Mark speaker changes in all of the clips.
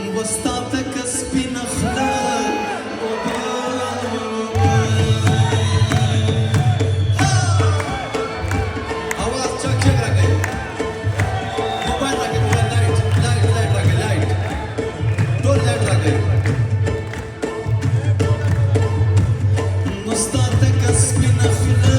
Speaker 1: وسطاتك سپین خله आवाज check check राखै mobile राखै मोबाइल लाइट राखै लाइट डोल लाइट राखै وسطاتك سپین خله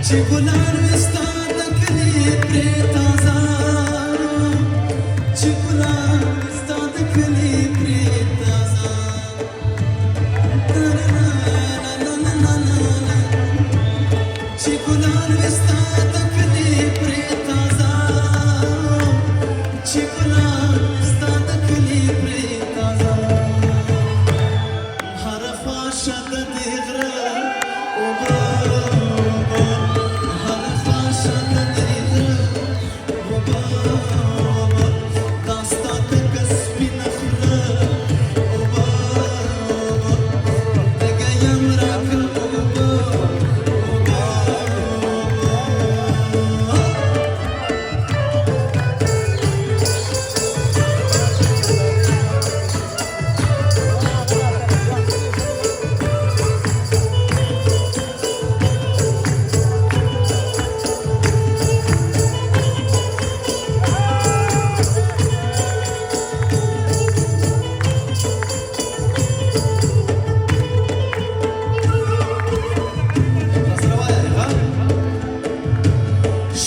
Speaker 1: چې ګلان وستا د کلي پرې تازه چې ګلان وستا د کلي پرې تازه چې ګلان وستا د کلي پرې تازه چې ګلان وستا د کلي پرې تازه هر خوا شته د غره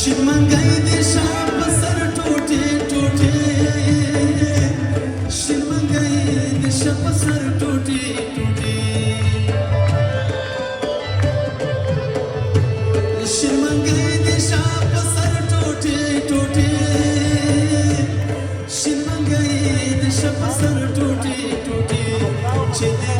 Speaker 1: شرمنګای دې شاه په سر ټوټې ټوټې شرمنګای دې شاه په سر ټوټې ټوټې شرمنګای دې شاه په سر ټوټې ټوټې شرمنګای دې شاه په سر ټوټې ټوټې چې